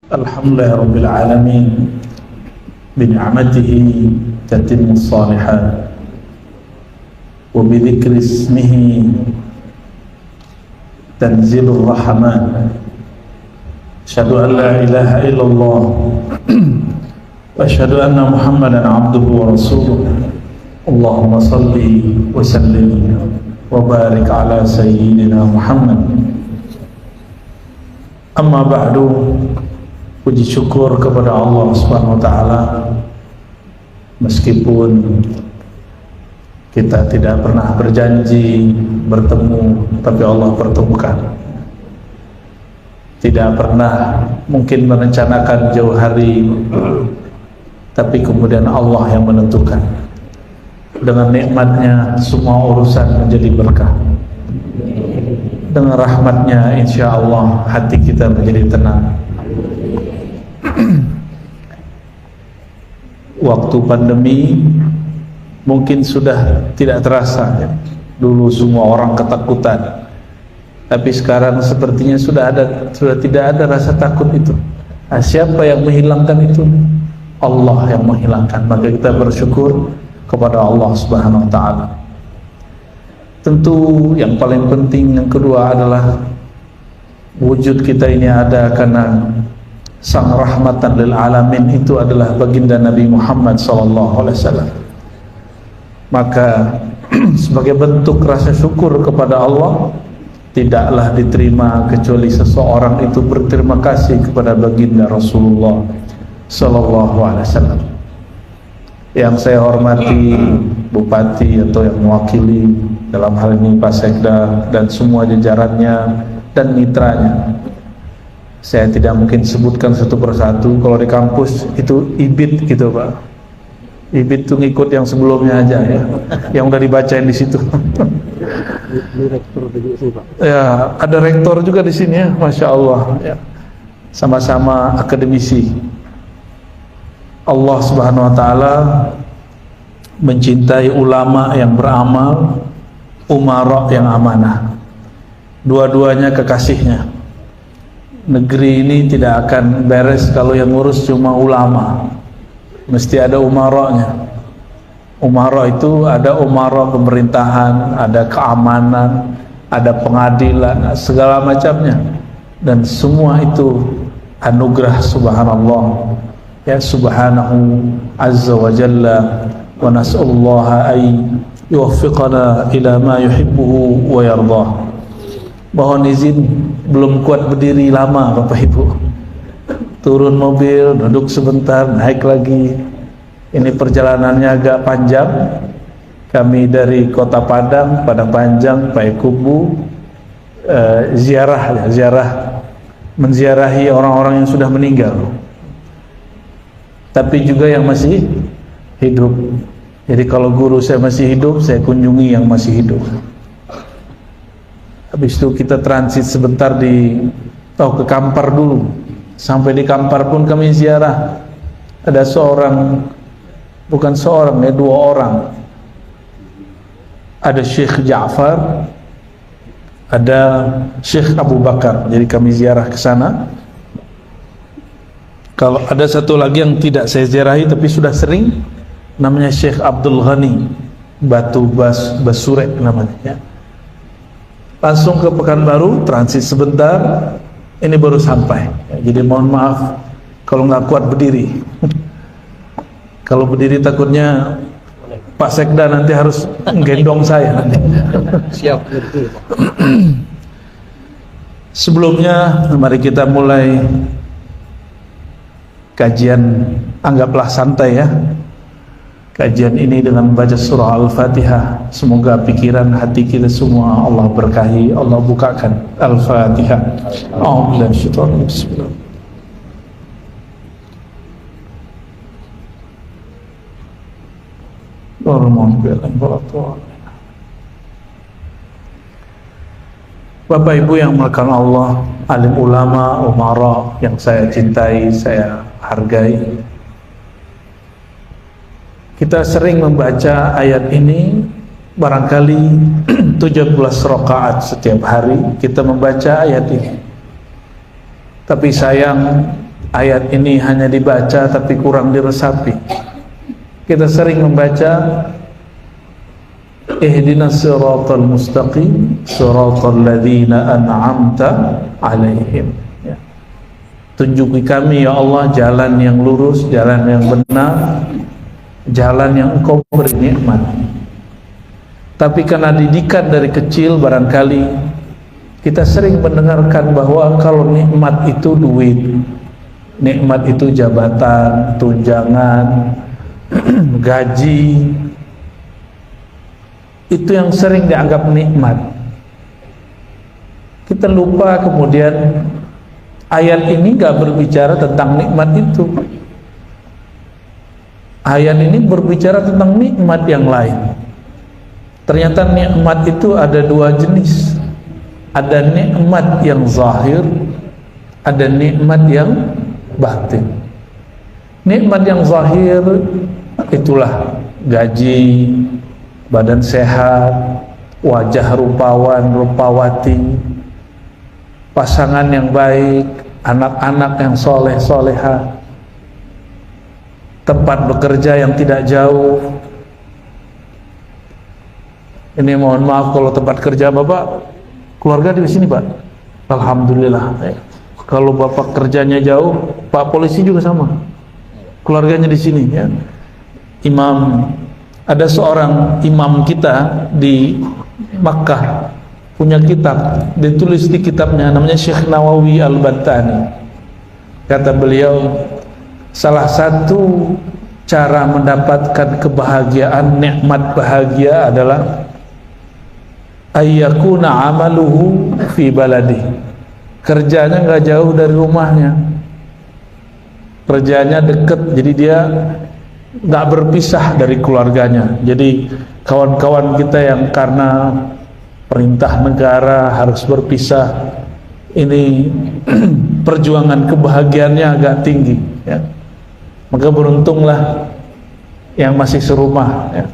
Alhamdulillah Rabbil Alamin Bini'amatihi tatimmu salihat Wa bidhikri ismihi tanzilur rahman Asyhadu an la ilaha illallah Wa asyhadu anna Muhammadan abduhu wa rasuluh Allahumma salli wa sallim wa barik ala sayyidina Muhammad. Amma ba'du, puji syukur kepada Allah Subhanahu wa taala, meskipun kita tidak pernah berjanji bertemu, tapi Allah pertemukan. Tidak pernah mungkin merencanakan jauh hari, tapi kemudian Allah yang menentukan. Dengan nikmatnya semua urusan menjadi berkah. Dengan rahmatnya insya Allah hati kita menjadi tenang. Waktu pandemi mungkin sudah tidak terasa ya. Dulu semua orang ketakutan, tapi sekarang sepertinya sudah tidak ada rasa takut itu. Nah, siapa yang menghilangkan itu? Allah yang menghilangkan. Maka kita bersyukur kepada Allah Subhanahu wa taala. Tentu yang paling penting yang kedua adalah wujud kita ini ada karena sang rahmatan lil alamin itu adalah baginda Nabi Muhammad sallallahu alaihi wasallam. Maka sebagai bentuk rasa syukur kepada Allah, tidaklah diterima kecuali seseorang itu berterima kasih kepada baginda Rasulullah sallallahu alaihi wasallam. Yang saya hormati Bupati atau yang mewakili dalam hal ini Pak Sekda dan semua jajarannya dan mitranya, saya tidak mungkin sebutkan satu persatu. Kalau di kampus itu IBIT gitu Pak, IBIT itu ngikut yang sebelumnya aja ya, yang udah dibacain di situ. Ya, ada rektor juga di sini ya, Masya Allah ya. Sama-sama akademisi. Allah Subhanahu wa taala mencintai ulama yang beramal, umara yang amanah. Dua-duanya kekasihnya. Negeri ini tidak akan beres kalau yang ngurus cuma ulama. Mesti ada umaranya. Umara itu ada umara pemerintahan, ada keamanan, ada pengadilan, segala macamnya. Dan semua itu anugerah subhanallah. Ya subhanahu azza wa jalla, wa nas'alullaha ay yuwaffiqana ila ma yuhibbuhu wa yardah. Mohon izin, belum kuat berdiri lama Bapak Ibu. Turun mobil, duduk sebentar, naik lagi. Ini perjalanannya agak panjang. Kami dari Kota Padang, Padang Panjang, Payakumbuh, menziarahi orang-orang yang sudah meninggal, tapi juga yang masih hidup. Jadi kalau guru saya masih hidup, saya kunjungi yang masih hidup. Habis itu kita transit sebentar ke Kampar dulu. Sampai di Kampar pun kami ziarah. Ada dua orang. Ada Syekh Ja'far, ada Syekh Abu Bakar. Jadi kami ziarah ke sana. Kalau ada satu lagi yang tidak saya ziarahi tapi sudah sering, namanya Syekh Abdul Ghani Batu Basurek namanya ya. Langsung ke Pekanbaru, transit sebentar, ini baru sampai ya. Jadi mohon maaf kalau nggak kuat berdiri. Kalau berdiri takutnya Pak Sekda nanti harus gendong saya nanti. Siap. Sebelumnya mari kita mulai kajian, anggaplah santai ya. Kajian ini dengan membaca surah Al-Fatihah. Semoga pikiran hati kita semua Allah berkahi, Allah bukakan. Al-Fatihah. Bismillah. Bapak Ibu yang melakukan Allah, alim ulama, umara yang saya cintai, saya hargai. Kita sering membaca ayat ini, barangkali 17 rakaat setiap hari kita membaca ayat ini. Tapi sayang ayat ini hanya dibaca tapi kurang diresapi. Kita sering membaca ihdinas siratal mustaqim siratal ladzina an'amta alaihim, ya. Tunjuki kami ya Allah jalan yang lurus, jalan yang benar, jalan yang Engkau beri nikmat. Tapi karena didikan dari kecil barangkali kita sering mendengarkan bahwa kalau nikmat itu duit, nikmat itu jabatan, tunjangan, gaji, itu yang sering dianggap nikmat. Kita lupa kemudian ayat ini gak berbicara tentang nikmat itu. Ayat ini berbicara tentang nikmat yang lain. Ternyata nikmat itu ada dua jenis. Ada nikmat yang zahir, ada nikmat yang batin. Nikmat yang zahir itulah gaji, badan sehat, wajah rupawan, rupawati, pasangan yang baik, anak-anak yang soleh, soleha, tempat bekerja yang tidak jauh. Ini mohon maaf kalau tempat kerja Bapak, keluarga di sini Pak, alhamdulillah. Kalau Bapak kerjanya jauh, Pak polisi juga sama, keluarganya di sini, ya. Imam, ada seorang imam kita di Makkah punya kitab, ditulis di kitabnya namanya Syekh Nawawi Al-Battani. Kata beliau, salah satu cara mendapatkan kebahagiaan, nikmat bahagia adalah ayyakuna amaluhu fi baladi. Kerjanya nggak jauh dari rumahnya, kerjanya deket, jadi dia nggak berpisah dari keluarganya. Jadi kawan-kawan kita yang karena perintah negara harus berpisah, ini perjuangan kebahagiaannya agak tinggi, ya. Maka beruntunglah yang masih serumah, ya.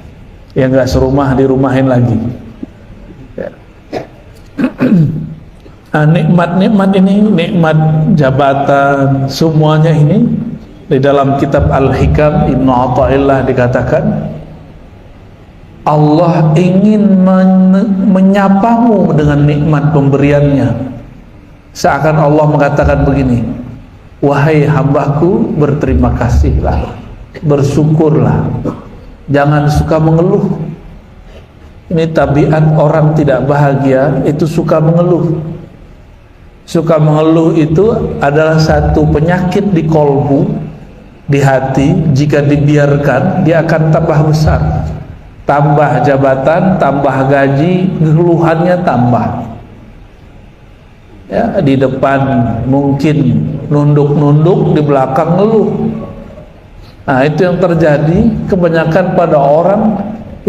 Yang nggak serumah dirumahin lagi, ya. Nah, nikmat-nikmat ini, nikmat jabatan, semuanya ini di dalam kitab Al-Hikam Ibnu Athaillah dikatakan Allah ingin menyapamu dengan nikmat pemberiannya. Seakan Allah mengatakan begini, wahai hambaku, berterima kasihlah, bersyukurlah, jangan suka mengeluh. Ini tabiat orang tidak bahagia, itu suka mengeluh. Suka mengeluh itu adalah satu penyakit di kolbu, di hati. Jika dibiarkan, dia akan tambah besar, tambah jabatan, tambah gaji, keluhannya tambah, ya. Di depan mungkin nunduk-nunduk, di belakang ngeluh. Nah, itu yang terjadi kebanyakan pada orang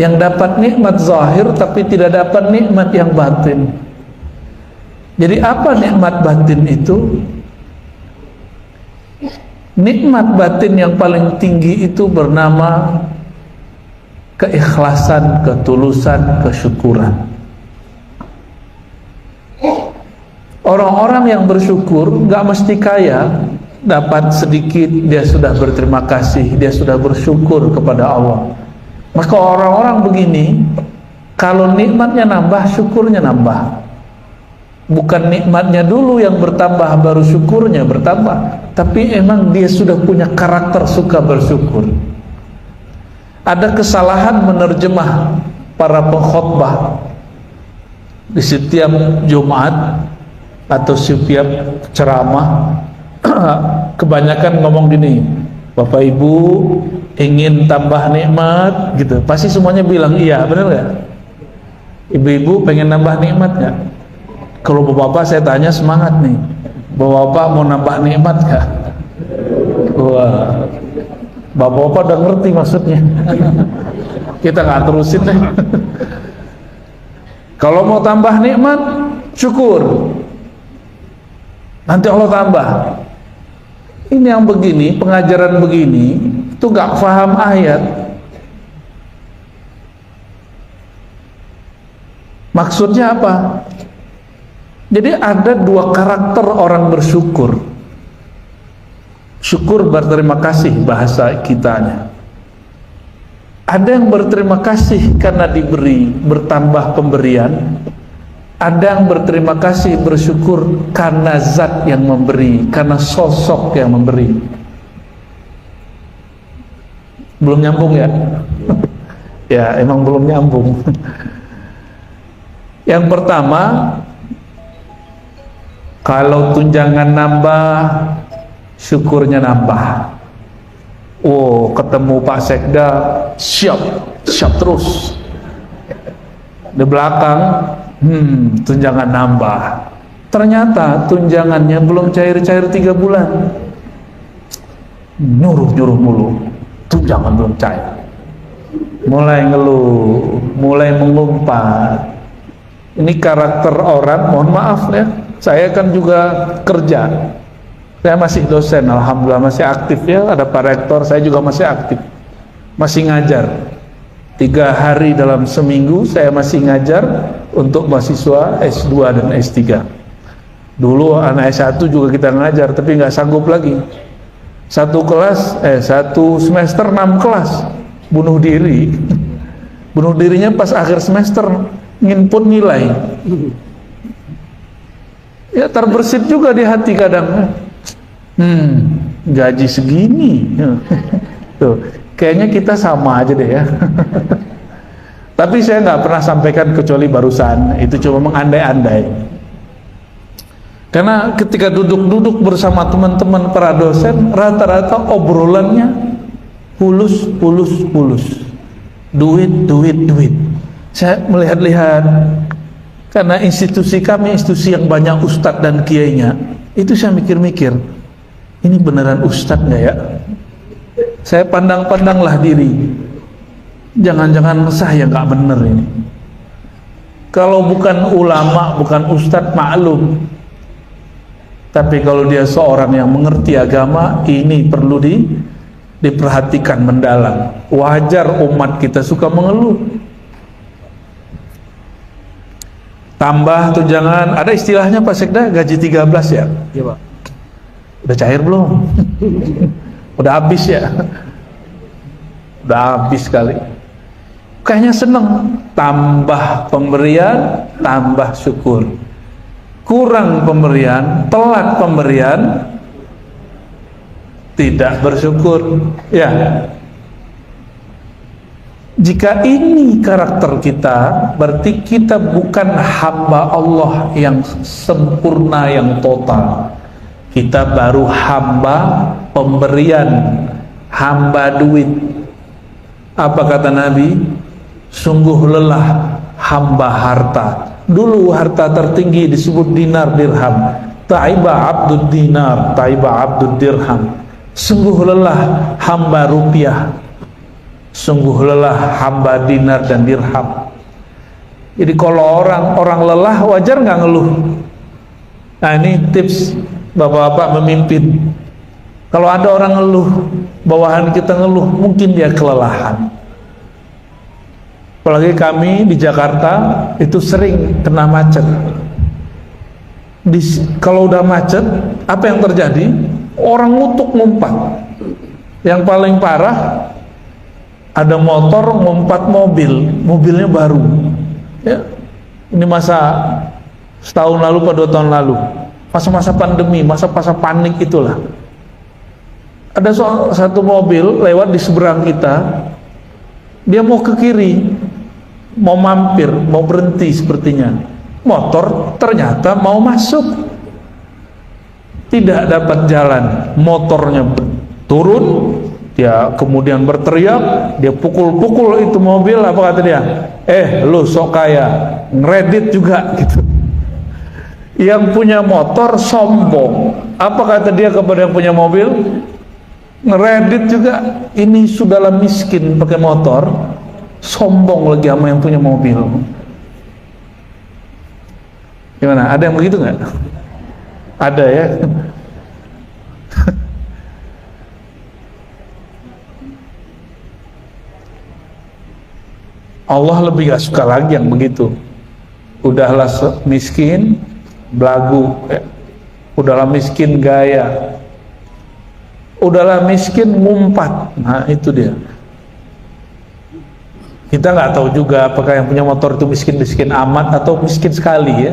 yang dapat nikmat zahir tapi tidak dapat nikmat yang batin. Jadi apa nikmat batin itu? Nikmat batin yang paling tinggi itu bernama keikhlasan, ketulusan, kesyukuran. Orang-orang yang bersyukur nggak mesti kaya, dapat sedikit dia sudah berterima kasih, dia sudah bersyukur kepada Allah. Maka orang-orang begini, kalau nikmatnya nambah, syukurnya nambah. Bukan nikmatnya dulu yang bertambah baru syukurnya bertambah, tapi emang dia sudah punya karakter suka bersyukur. Ada kesalahan menerjemah para pengkhotbah di setiap Jumat atau setiap ceramah. Kebanyakan ngomong gini, Bapak Ibu ingin tambah nikmat gitu, pasti semuanya bilang iya, benar nggak? Ibu-ibu pengen nambah nikmat nggak? Kalau bapak-bapak saya tanya semangat nih, bapak-bapak mau nambah nikmat nggak? Wah, bapak-bapak udah ngerti maksudnya. Kita nggak terusin deh. Kalau mau tambah nikmat, syukur, nanti Allah tambah. Ini yang begini, pengajaran begini itu nggak paham ayat. Maksudnya apa? Jadi ada dua karakter orang bersyukur. Syukur berterima kasih bahasa kitanya. Ada yang berterima kasih karena diberi, bertambah pemberian. Ada yang berterima kasih, bersyukur karena zat yang memberi, karena sosok yang memberi. Belum nyambung ya? Ya, emang belum nyambung. Yang pertama, kalau tunjangan nambah, syukurnya nambah. Oh, ketemu Pak Sekda, siap terus. Di belakang, tunjangan nambah. Ternyata tunjangannya belum cair-cair 3 bulan. Nyuruh mulu, tunjangan belum cair. Mulai ngeluh, mulai mengumpat. Ini karakter orang, mohon maaf ya, saya kan juga kerja. Saya masih dosen, alhamdulillah masih aktif ya, ada Pak Rektor, saya juga masih aktif. Masih ngajar. 3 hari dalam seminggu saya masih ngajar untuk mahasiswa S2 dan S3. Dulu anak S1 juga kita ngajar, tapi nggak sanggup lagi. Satu semester 6 kelas, bunuh diri. Bunuh dirinya pas akhir semester, nginput nilai. Ya terbersit juga di hati kadang. Gaji segini. Tuh, kayaknya kita sama aja deh ya. Tapi saya nggak pernah sampaikan kecuali barusan, itu cuma mengandai-andai. Karena ketika duduk-duduk bersama teman-teman para dosen, rata-rata obrolannya pulus. Duit. Saya melihat-lihat, karena institusi kami institusi yang banyak ustadz dan kiainya, itu saya mikir-mikir, ini beneran ustadz nggak ya? Saya pandang-pandanglah diri, jangan-jangan saya nggak bener ini. Kalau bukan ulama, bukan ustadz, maklum. Tapi kalau dia seorang yang mengerti agama, ini perlu diperhatikan mendalam. Wajar umat kita suka mengeluh. Tambah tunjangan, ada istilahnya Pak Sekda, gaji 13 ya? Iya Pak. Udah cair belum? Udah habis ya? Udah habis kali. Kayaknya seneng. Tambah pemberian, tambah syukur. Kurang pemberian, telat pemberian, tidak bersyukur. Ya. Jika ini karakter kita, berarti kita bukan hamba Allah yang sempurna, yang total. Kita baru hamba pemberian, hamba duit. Apa kata Nabi? Sungguh lelah hamba harta. Dulu harta tertinggi disebut dinar dirham. Taiba abdud dinar, taiba abdud dirham. Sungguh lelah hamba rupiah. Sungguh lelah hamba dinar dan dirham. Jadi kalau orang lelah, wajar nggak ngeluh? Nah ini tips bapak-bapak memimpin. Kalau ada orang ngeluh, bawahan kita ngeluh, mungkin dia kelelahan. Apalagi kami di Jakarta itu sering kena macet. Kalau udah macet, apa yang terjadi? Orang ngutuk ngumpat. Yang paling parah, ada motor ngumpat mobilnya baru. Ya, ini masa setahun lalu atau 2 tahun lalu, masa-masa pandemi, masa-masa panik itulah. Ada satu mobil lewat di seberang kita, dia mau ke kiri, mau mampir, mau berhenti sepertinya. Motor ternyata mau masuk, tidak dapat jalan, motornya turun. Dia kemudian berteriak, dia pukul-pukul itu mobil. Apa kata dia? Lu sok kaya, ngeredit juga gitu. Yang punya motor sombong. Apa kata dia kepada yang punya mobil? Ngeredit juga. Ini sudahlah miskin pakai motor, sombong lagi sama yang punya mobil. Gimana? Ada yang begitu nggak? Ada ya. Allah lebih gak suka lagi yang begitu. Udahlah miskin, belagu, udahlah miskin gaya. udahlah miskin ngumpat. Nah itu dia. Kita nggak tahu juga apakah yang punya motor itu miskin-miskin amat atau miskin sekali ya.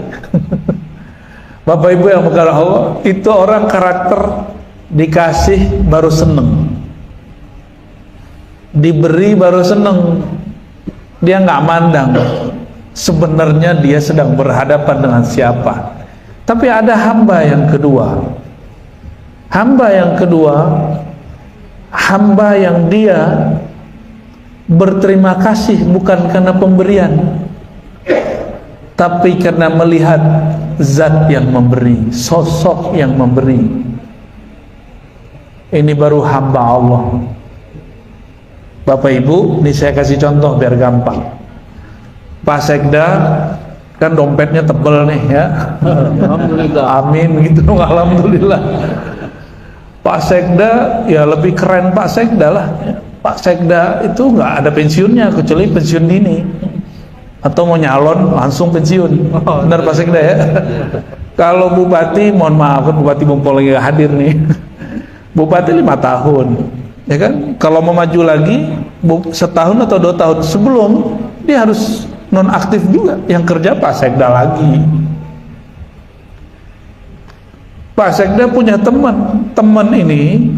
Bapak Ibu yang mengasihi Allah, itu orang karakter dikasih baru seneng, diberi baru seneng. Dia nggak mandang sebenarnya dia sedang berhadapan dengan siapa. Tapi ada hamba yang kedua. Hamba yang kedua, hamba yang dia berterima kasih bukan karena pemberian, tapi karena melihat zat yang memberi, sosok yang memberi. Ini baru hamba Allah. Bapak Ibu, ini saya kasih contoh biar gampang. Pak Sekda kan dompetnya tebel nih ya. Alhamdulillah. Amin gitu, alhamdulillah. Pak Sekda ya lebih keren Pak Sekda lah. Pak Sekda itu nggak ada pensiunnya kecuali pensiun dini, atau mau nyalon langsung pensiun. Benar Pak Sekda ya. Kalau Bupati, mohon maaf kan Bupati Bungkol lagi hadir nih. Bupati 5 tahun, ya kan? Kalau mau maju lagi setahun atau 2 tahun sebelum, dia harus nonaktif juga. Yang kerja Pak Sekda lagi. Pak Sekda punya teman ini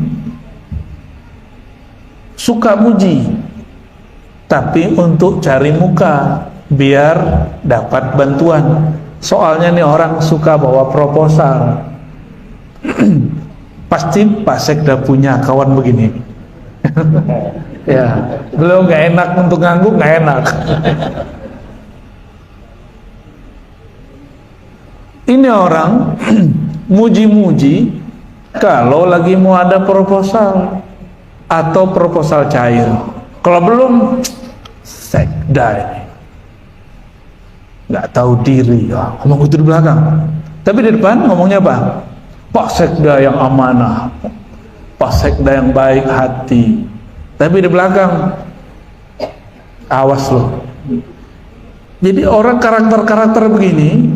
suka muji, tapi untuk cari muka biar dapat bantuan. Soalnya nih orang suka bawa proposal. Pasti Pak Sekda punya kawan begini. Ya, belum nggak enak untuk ngangguk, nggak enak. Ini orang muji-muji kalau lagi mau ada proposal atau proposal cair. Kalau belum, Sekda ini nggak tahu diri, ya, ngomong itu di belakang. Tapi di depan ngomongnya apa? Pak Sekda yang amanah, Pak Sekda yang baik hati. Tapi di belakang, awas loh. Jadi orang karakter-karakter begini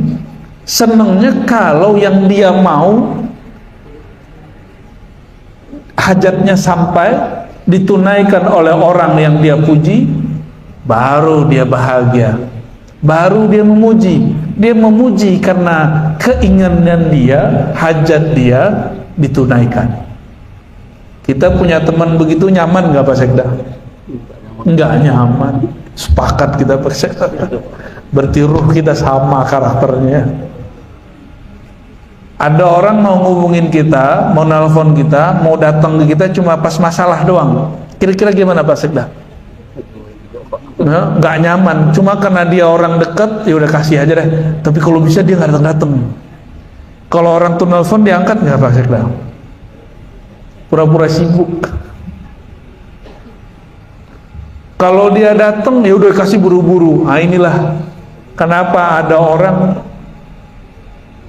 senangnya kalau yang dia mau hajatnya sampai ditunaikan oleh orang yang dia puji, baru dia bahagia, baru dia memuji. Dia memuji karena keinginan dia, hajat dia ditunaikan. Kita punya teman begitu, nyaman nggak Pak Sekda? Nggak nyaman. Sepakat kita Pak Sekda. Berarti ruh kita sama karakternya. Ada orang mau ngubungin kita, mau nelpon kita, mau datang ke kita cuma pas masalah doang. Kira-kira gimana Pak Sekda? Nggak nyaman, cuma karena dia orang dekat, ya udah kasih aja deh. Tapi kalau bisa dia nggak datang. Kalau orang tuh nelpon diangkat nggak Pak Sekda? Pura-pura sibuk. Kalau dia datang ya udah kasih buru-buru. Nah inilah kenapa ada orang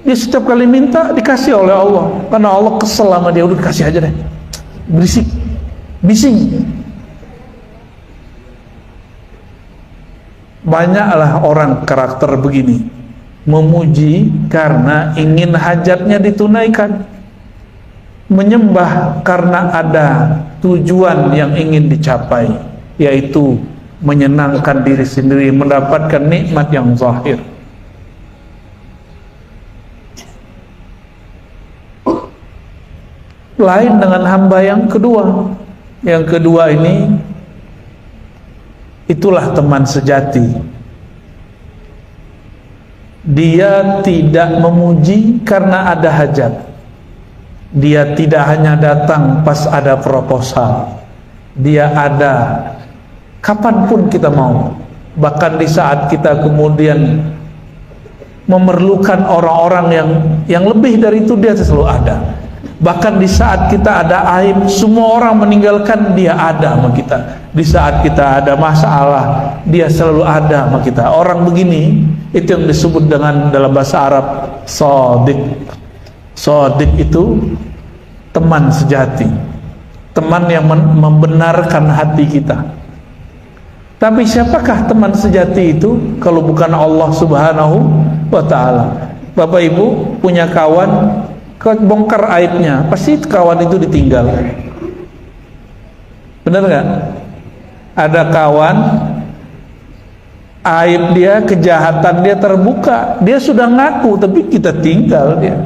dia setiap kali minta dikasih oleh Allah, karena Allah kesel sama dia. Udah dikasih aja deh, berisik, bising. Banyaklah orang karakter begini, memuji karena ingin hajatnya ditunaikan, menyembah karena ada tujuan yang ingin dicapai, yaitu menyenangkan diri sendiri, mendapatkan nikmat yang zahir. Lain dengan hamba yang kedua. Yang kedua ini, itulah teman sejati. Dia tidak memuji karena ada hajat. Dia tidak hanya datang pas ada proposal. Dia ada kapanpun kita mau. Bahkan di saat kita kemudian memerlukan orang-orang yang lebih dari itu, dia selalu ada. Bahkan di saat kita ada aib, semua orang meninggalkan, dia ada sama kita. Di saat kita ada masalah, dia selalu ada sama kita. Orang begini, itu yang disebut dengan dalam bahasa Arab shadiq. Shadiq itu teman sejati, teman yang membenarkan hati kita. Tapi siapakah teman sejati itu kalau bukan Allah Subhanahu wa ta'ala? Bapak Ibu punya kawan, bongkar aibnya, pasti kawan itu ditinggal. Bener nggak? Ada kawan, aib dia, kejahatan dia terbuka, dia sudah ngaku, tapi kita tinggal dia.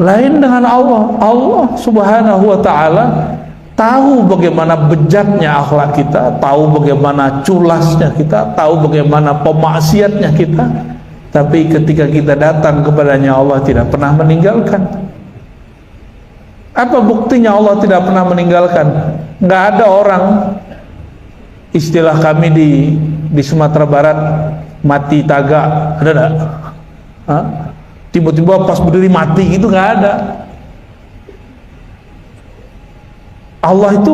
Lain dengan Allah. Allah subhanahu wa ta'ala tahu bagaimana bejatnya akhlak kita, tahu bagaimana culasnya kita, tahu bagaimana pemaksiatnya kita, tapi ketika kita datang kepadanya, Allah tidak pernah meninggalkan. Apa buktinya Allah tidak pernah meninggalkan? Nggak ada orang, istilah kami di Sumatera Barat, mati tagak, ada nggak? Tiba-tiba pas berdiri mati gitu, nggak ada. Allah itu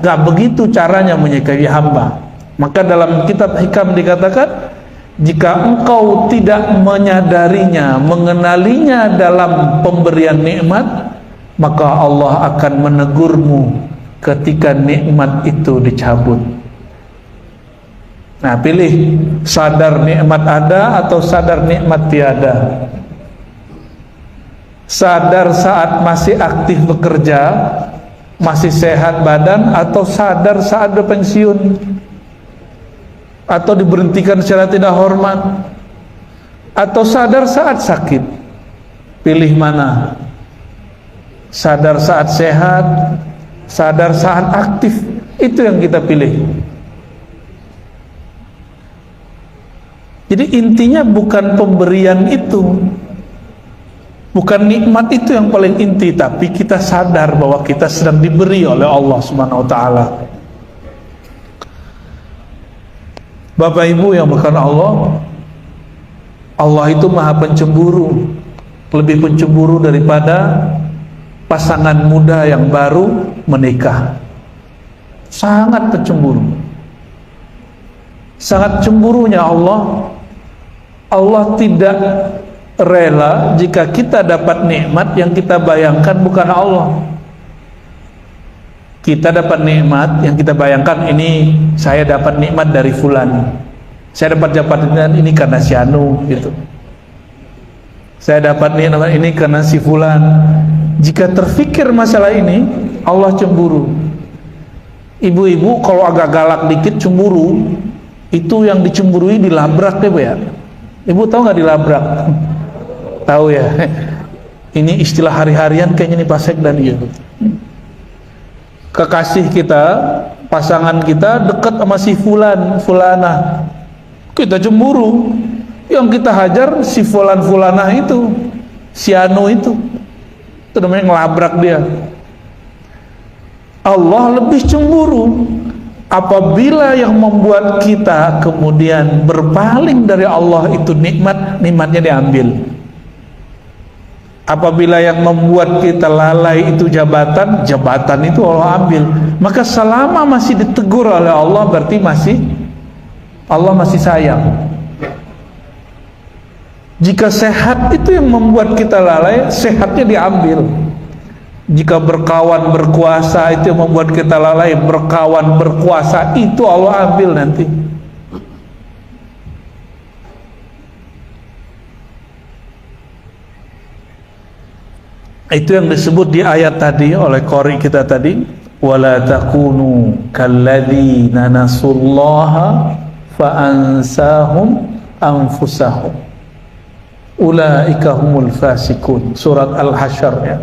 nggak begitu caranya menyikapi hamba. Maka dalam kitab Hikam dikatakan, jika engkau tidak menyadarinya, mengenalinya dalam pemberian nikmat, maka Allah akan menegurmu ketika nikmat itu dicabut. Nah, pilih, sadar nikmat ada atau sadar nikmat tiada. Sadar saat masih aktif bekerja, masih sehat badan, atau sadar saat berpensiun atau diberhentikan secara tidak hormat, atau sadar saat sakit. Pilih mana? Sadar saat sehat, sadar saat aktif, itu yang kita pilih. Jadi intinya bukan pemberian itu, bukan nikmat itu yang paling inti, tapi kita sadar bahwa kita sedang diberi oleh Allah Subhanahu wa ta'ala. Bapak Ibu yang berkahan Allah, Allah itu maha pencemburu, lebih pencemburu daripada pasangan muda yang baru menikah. Sangat pencemburu, sangat cemburunya Allah. Allah tidak rela jika kita dapat nikmat yang kita bayangkan bukan Allah. Kita dapat nikmat yang kita bayangkan, ini saya dapat nikmat dari fulan, saya dapat jabatan ini karena si Anu gitu, saya dapat nikmat ini karena si fulan. Jika terfikir masalah ini, Allah cemburu. Ibu-ibu kalau agak galak dikit cemburu, itu yang dicemburui dilabrak deh, Bu ya. Ibu tahu nggak dilabrak? Tahu ya. Ini istilah hari-harian kayaknya nih Pasek dan dia. Kekasih kita, pasangan kita dekat sama si fulan, fulanah, kita cemburu. Yang kita hajar si fulan, fulanah itu, si Anu itu namanya ngelabrak dia. Allah lebih cemburu apabila yang membuat kita kemudian berpaling dari Allah itu nikmatnya diambil. Apabila yang membuat kita lalai itu jabatan itu Allah ambil. Maka selama masih ditegur oleh Allah, berarti Allah masih sayang. Jika sehat itu yang membuat kita lalai, sehatnya diambil. Jika berkawan berkuasa itu yang membuat kita lalai, berkawan berkuasa itu Allah ambil nanti. Itu yang disebut di ayat tadi oleh qori kita tadi, wala takunu kalladzina nasullaha fa ansahum anfusahum ulaika humul fasikun, surat Al-Hasyr ya.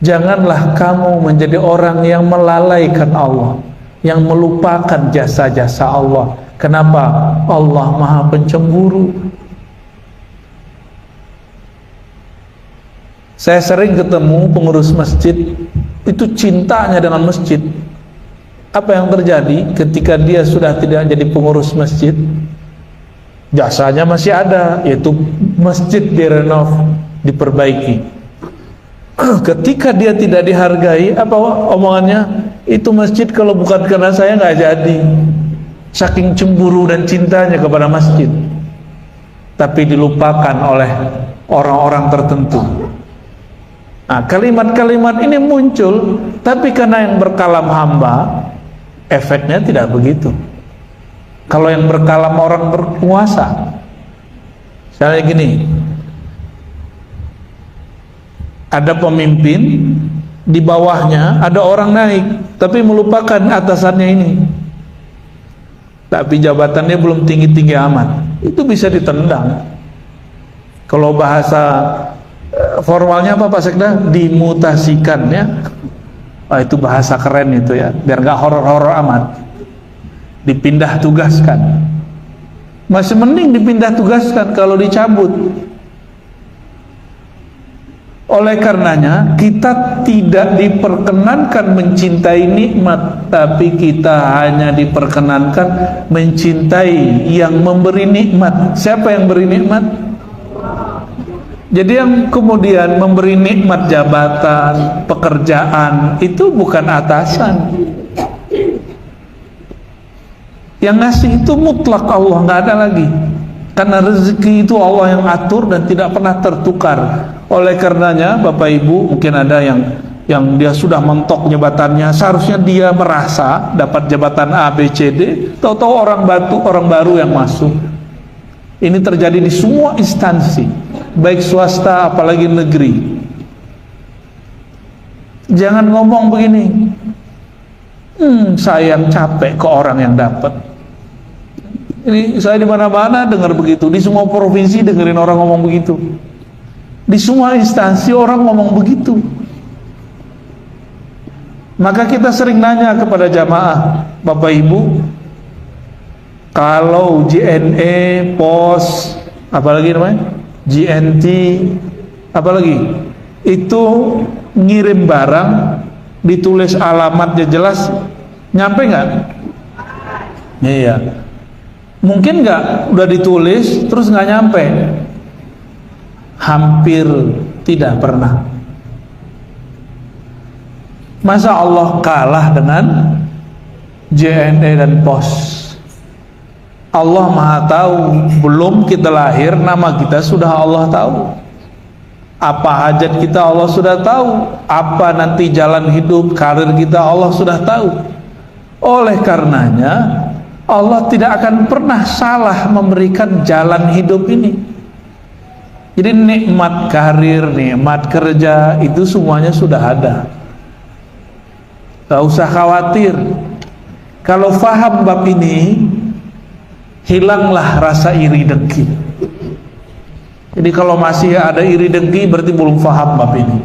Janganlah kamu menjadi orang yang melalaikan Allah, yang melupakan jasa-jasa Allah. Kenapa? Allah maha pencemburu. Saya sering ketemu pengurus masjid, itu cintanya dengan masjid. Apa yang terjadi ketika dia sudah tidak jadi pengurus masjid? Jasanya masih ada, yaitu masjid direnov, diperbaiki. Ketika dia tidak dihargai, apa omongannya? Itu masjid kalau bukan karena saya nggak jadi. Saking cemburu dan cintanya kepada masjid, tapi dilupakan oleh orang-orang tertentu. Nah, kalimat-kalimat ini muncul, tapi karena yang berkalam hamba, efeknya tidak begitu. Kalau yang berkalam orang berkuasa, misalnya gini, ada pemimpin di bawahnya ada orang naik, tapi melupakan atasannya ini. Tapi jabatannya belum tinggi-tinggi amat, itu bisa ditendang. Kalau bahasa formalnya apa Pak Sekda? Dimutasikan ya. Oh, itu bahasa keren itu ya, biar gak horor-horor amat. Dipindah tugaskan. Masih mending dipindah tugaskan kalau dicabut. Oleh karenanya kita tidak diperkenankan mencintai nikmat, tapi kita hanya diperkenankan mencintai yang memberi nikmat. Siapa yang beri nikmat? Jadi yang kemudian memberi nikmat jabatan, pekerjaan itu bukan atasan. Yang ngasih itu mutlak Allah, nggak ada lagi. Karena rezeki itu Allah yang atur dan tidak pernah tertukar. Oleh karenanya Bapak Ibu, mungkin ada yang dia sudah mentok jabatannya, seharusnya dia merasa dapat jabatan A, B, C, D, tahu-tahu orang baru yang masuk. Ini terjadi di semua instansi, baik swasta apalagi negeri. Jangan ngomong begini, saya yang capek ke orang yang dapat. Ini saya di mana-mana dengar begitu, di semua provinsi dengerin orang ngomong begitu, di semua instansi orang ngomong begitu. Maka kita sering nanya kepada jamaah, Bapak Ibu, kalau JNE, POS, apalagi namanya, GNT, apalagi itu ngirim barang, ditulis alamatnya jelas, nyampe nggak? Iya. Mungkin nggak udah ditulis terus nggak nyampe? Hampir tidak pernah. Masa Allah kalah dengan JNE dan POS? Allah Maha tahu, belum kita lahir nama kita sudah Allah tahu. Apa hajat kita Allah sudah tahu. Apa nanti jalan hidup, karir kita Allah sudah tahu. Oleh karenanya Allah tidak akan pernah salah memberikan jalan hidup ini. Jadi nikmat karir, nikmat kerja itu semuanya sudah ada. Gak usah khawatir. Kalau faham bab ini, hilanglah rasa iri dengki. Jadi kalau masih ada iri dengki berarti belum faham bab ini.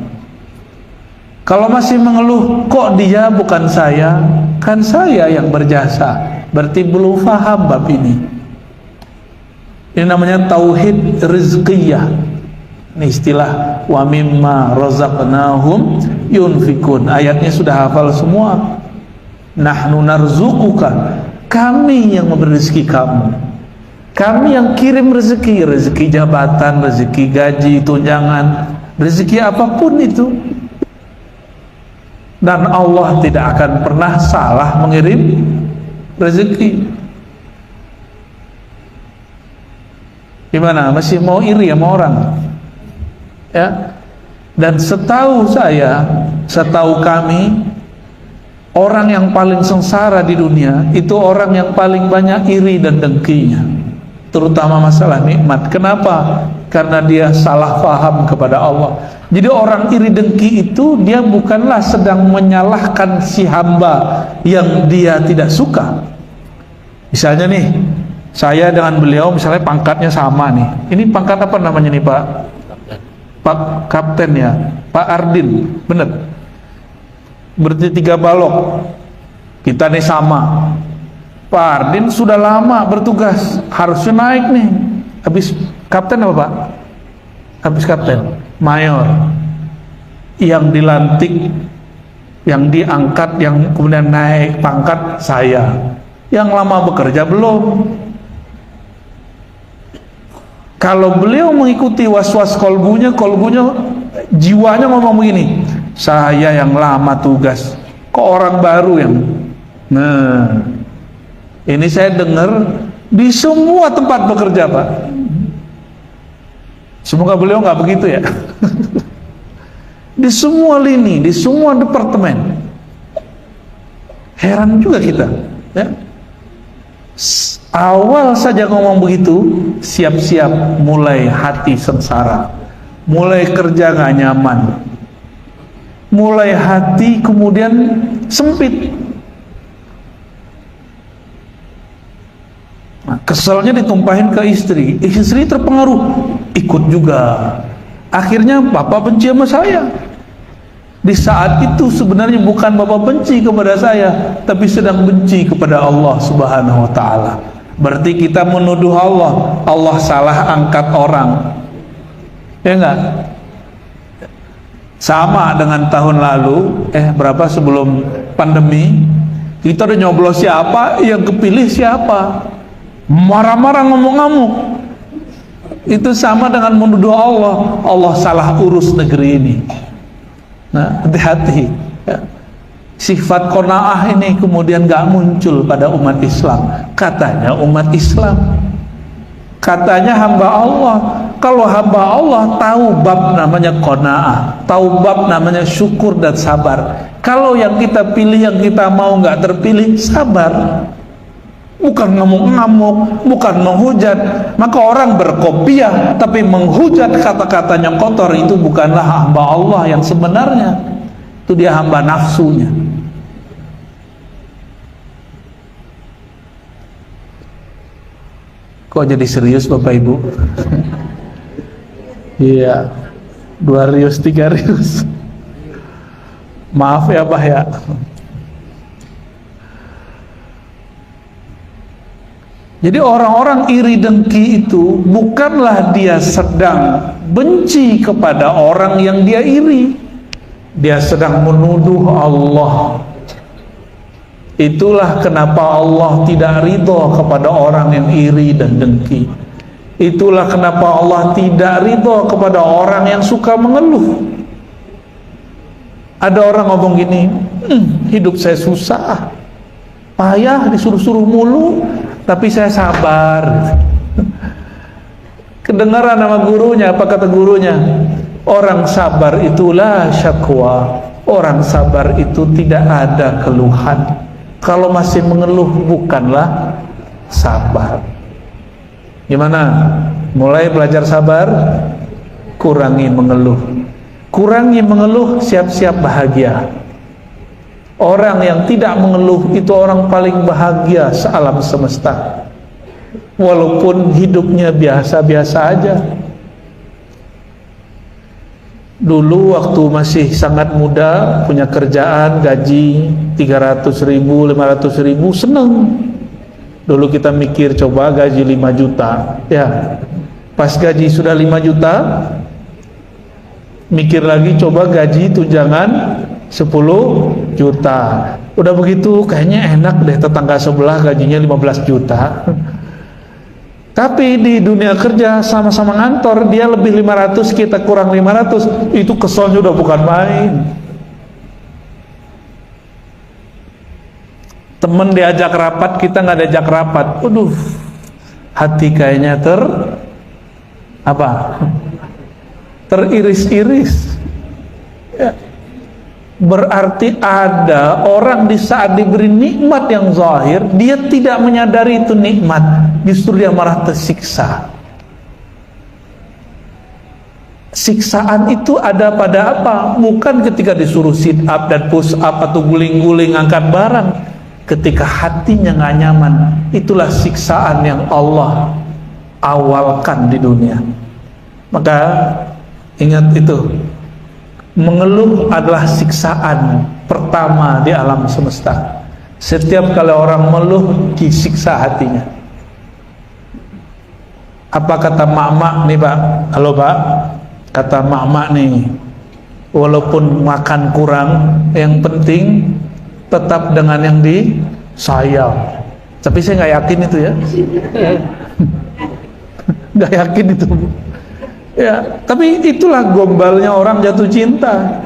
Kalau masih mengeluh, kok dia bukan saya, kan saya yang berjasa, berarti belum faham bab ini. Ini namanya tauhid rizqiyah. Ini istilah wa mimma razaqnahum yunfikun. Ayatnya sudah hafal semua. Nahnu narzuquka, kami yang memberi rezeki kamu, kami yang kirim rezeki, rezeki jabatan, rezeki gaji, tunjangan, rezeki apapun itu. Dan Allah tidak akan pernah salah mengirim rezeki. Gimana? Masih mau iri sama orang? Ya. Dan setahu saya, setahu kami, orang yang paling sengsara di dunia itu orang yang paling banyak iri dan dengkinya, terutama masalah nikmat. Kenapa? Karena dia salah faham kepada Allah. Jadi orang iri dengki itu dia bukanlah sedang menyalahkan si hamba yang dia tidak suka. Misalnya nih, saya dengan beliau misalnya pangkatnya sama nih. Ini pangkat apa namanya nih Pak? Pak Kapten ya, Pak Ardin, bener. Berarti 3 balok. Kita nih sama. Pak Ardin sudah lama bertugas, harusnya naik nih. Habis kapten apa Pak? Habis kapten, mayor. Yang dilantik, yang diangkat, yang kemudian naik pangkat saya. Yang lama bekerja belum. Kalau beliau mengikuti was-was kolbunya jiwanya ngomong begini, saya yang lama tugas, kok orang baru yang. Nah, ini saya dengar di semua tempat bekerja Pak. Semoga beliau nggak begitu ya. Di semua lini, di semua departemen. Heran juga kita ya. Awal saja ngomong begitu, siap-siap mulai hati sengsara, mulai kerja gak nyaman, mulai hati kemudian sempit. Nah, keselnya ditumpahin ke istri, istri terpengaruh, ikut juga. Akhirnya bapak benci sama saya. Di saat itu sebenarnya bukan bapak benci kepada saya, tapi sedang benci kepada Allah Subhanahu wa ta'ala. Berarti kita menuduh Allah, Allah salah angkat orang. Ya enggak? Sama dengan tahun lalu, berapa sebelum pandemi, kita udah nyoblos siapa, yang kepilih siapa. Marah-marah, ngamuk-ngamuk. Itu sama dengan menuduh Allah, Allah salah urus negeri ini. Nah, hati-hati ya. Sifat qanaah ini kemudian gak muncul pada umat Islam. Katanya umat Islam, katanya hamba Allah. Kalau hamba Allah tahu bab namanya qanaah, tahu bab namanya syukur dan sabar. Kalau yang kita pilih, yang kita mau gak terpilih, sabar. Bukan ngamuk-ngamuk, bukan menghujat. Maka orang berkopiah tapi menghujat, kata-katanya kotor, itu bukanlah hamba Allah yang sebenarnya. Itu dia hamba nafsunya. Kok jadi serius Bapak Ibu? Iya, 2 rius 3 rius. Maaf ya Pak ya. Jadi orang-orang iri dengki itu bukanlah dia sedang benci kepada orang yang dia iri, dia sedang menuduh Allah. Itulah kenapa Allah tidak ridho kepada orang yang iri dan dengki. Itulah kenapa Allah tidak ridho kepada orang yang suka mengeluh. Ada orang ngomong gini, hidup saya susah, payah, disuruh-suruh mulu, tapi saya sabar. Kedengaran nama gurunya, apa kata gurunya? Orang sabar itulah syakwa. Orang sabar itu tidak ada keluhan. Kalau masih mengeluh bukanlah sabar. Gimana? Mulai belajar sabar, kurangi mengeluh. Kurangi mengeluh, siap-siap bahagia. Orang yang tidak mengeluh itu orang paling bahagia sealam semesta. Walaupun hidupnya biasa-biasa aja. Dulu waktu masih sangat muda, punya kerjaan, gaji 300.000, 500.000, seneng. Dulu kita mikir coba gaji 5 juta. Ya, pas gaji sudah 5 juta, mikir lagi coba gaji tunjangan 10 juta. Udah begitu kayaknya enak deh, tetangga sebelah gajinya 15 juta. Tapi di dunia kerja sama-sama ngantor, dia lebih 500, kita kurang 500, itu keselnya udah bukan main. Temen diajak rapat, kita nggak diajak rapat, waduh, hati kayaknya teriris-iris. Ya. Berarti ada orang di saat diberi nikmat yang zahir, dia tidak menyadari itu nikmat, justru dia malah tersiksa. Siksaan itu ada pada apa? Bukan ketika disuruh sit up dan push up atau guling-guling angkat barang. Ketika hatinya nggak nyaman, itulah siksaan yang Allah awalkan di dunia. Maka ingat itu, mengeluh adalah siksaan pertama di alam semesta. Setiap kali orang mengeluh, disiksa hatinya. Apa kata mak-mak nih Pak? Halo Pak, kata mak-mak nih, walaupun makan kurang, yang penting tetap dengan yang disayang. Tapi saya nggak yakin itu ya. Nggak yakin itu. Ya, tapi itulah gombalnya orang jatuh cinta.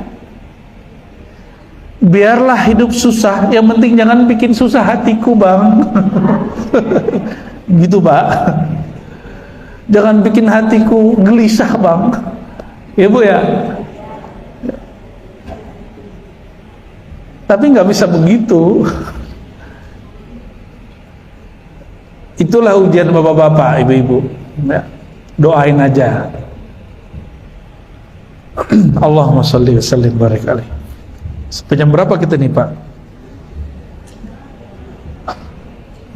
Biarlah hidup susah, yang penting jangan bikin susah hatiku Bang. Gitu Pak. Jangan bikin hatiku gelisah Bang. Ya Bu ya. Tapi nggak bisa begitu. Itulah ujian bapak-bapak, ibu-ibu ya. Doain aja. Allahumma sholli wa sallim barik alaihi. Sampai jam berapa kita nih Pak?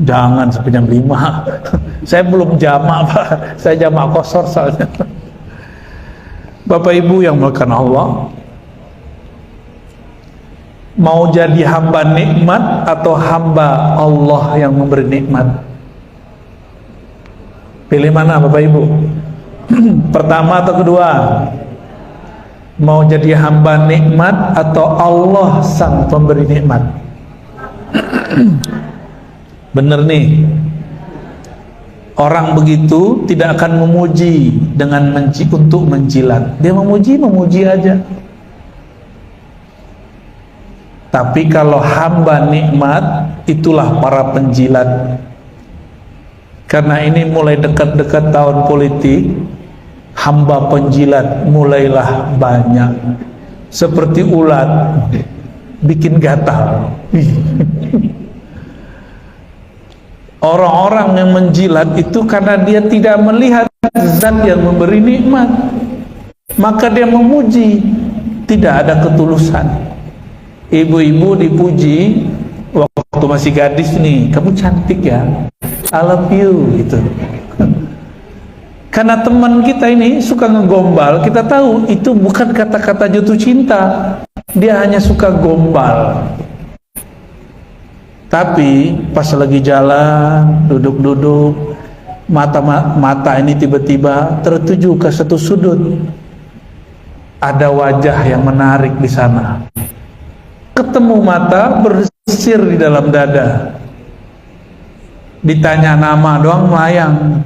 Jangan sampai jam 5. Saya belum jamak Pak, saya jamak kosor soalnya. Bapak Ibu yang melakukan Allah, mau jadi hamba nikmat atau hamba Allah yang memberi nikmat? Pilih mana Bapak Ibu? Pertama atau kedua? Mau jadi hamba nikmat atau Allah sang pemberi nikmat? Bener nih, orang begitu tidak akan memuji dengan untuk menjilat. Dia memuji aja. Tapi kalau hamba nikmat, itulah para penjilat. Karena ini mulai dekat-dekat tahun politik, hamba penjilat mulailah banyak. Seperti ulat, bikin gatal. Orang-orang yang menjilat itu karena dia tidak melihat zat yang memberi nikmat, maka dia memuji, tidak ada ketulusan. Ibu-ibu dipuji waktu masih gadis nih, kamu cantik ya, I love you gitu. Karena teman kita ini suka ngegombal, kita tahu itu bukan kata-kata jatuh cinta, dia hanya suka gombal. Tapi pas lagi jalan, duduk-duduk, mata ini tiba-tiba tertuju ke satu sudut. Ada wajah yang menarik di sana. Ketemu mata bersisir di dalam dada. Ditanya nama doang melayang.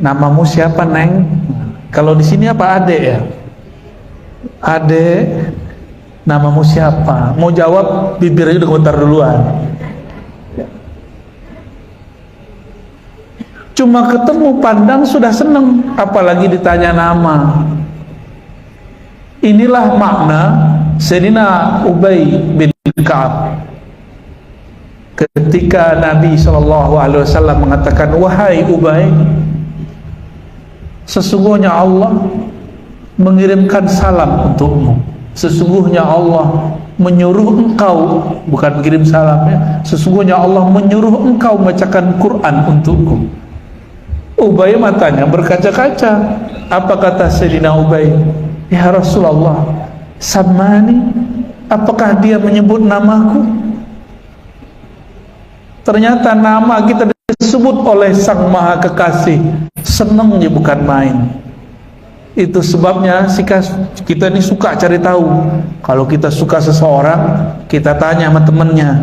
Namamu siapa, Neng? Kalau di sini apa Ade ya? Ade. Namamu siapa? Mau jawab, bibirnya udah gemetar duluan. Cuma ketemu pandang sudah seneng, apalagi ditanya nama. Inilah makna Sayyidina Ubay bin Ka'ab ketika Nabi SAW mengatakan, wahai Ubay, sesungguhnya Allah mengirimkan salam untukmu. Sesungguhnya Allah menyuruh engkau, bukan mengirim salam ya, sesungguhnya Allah menyuruh engkau membacakan Quran untukku. Ubay matanya berkaca-kaca. Apa kata Sayyidina Ubay? Ya Rasulullah, samani, apakah dia menyebut namaku? Ternyata nama kita disebut oleh Sang Maha Kekasih. Senangnya bukan main. Itu sebabnya kita ini suka cari tahu. Kalau kita suka seseorang, kita tanya sama temennya,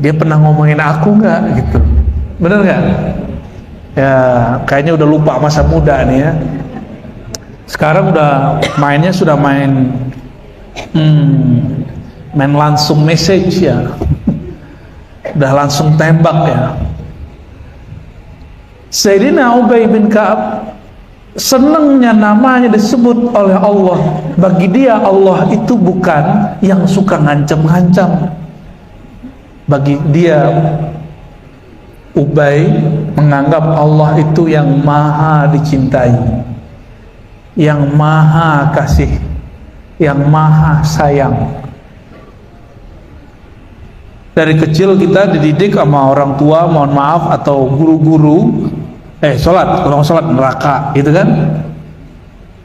dia pernah ngomongin aku nggak gitu. Bener nggak? Ya kayaknya udah lupa masa muda nih ya. Sekarang udah mainnya sudah main langsung message ya. Udah langsung tembak ya. Sayyidina Ubay bin Ka'ab senangnya namanya disebut oleh Allah. Bagi dia Allah itu bukan yang suka ngancam-ngancam. Bagi dia Ubay menganggap Allah itu yang maha dicintai, yang maha kasih, yang maha sayang. Dari kecil kita dididik sama orang tua, mohon maaf, atau guru-guru, sholat, kalau sholat neraka, gitu kan?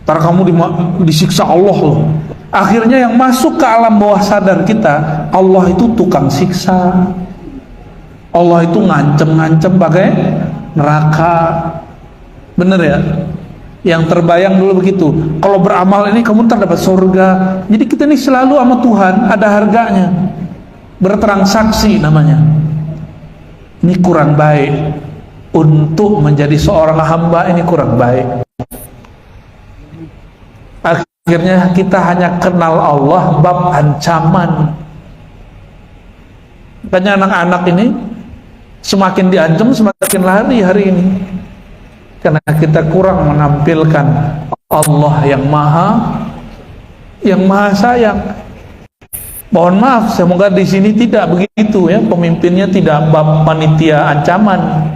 Ntar kamu disiksa Allah loh. Akhirnya yang masuk ke alam bawah sadar kita, Allah itu tukang siksa, Allah itu ngancem-ngancem pakai neraka. Bener ya? Yang terbayang dulu begitu. Kalau beramal ini kamu ntar dapat surga. Jadi kita ini selalu sama Tuhan ada harganya. Bertransaksi namanya. Ini kurang baik. Untuk menjadi seorang hamba ini kurang baik. Akhirnya kita hanya kenal Allah bab ancaman. Makanya anak-anak ini semakin diancam semakin lari hari ini, karena kita kurang menampilkan Allah yang maha sayang. Mohon maaf, semoga di sini tidak begitu ya, pemimpinnya tidak bab panitia ancaman,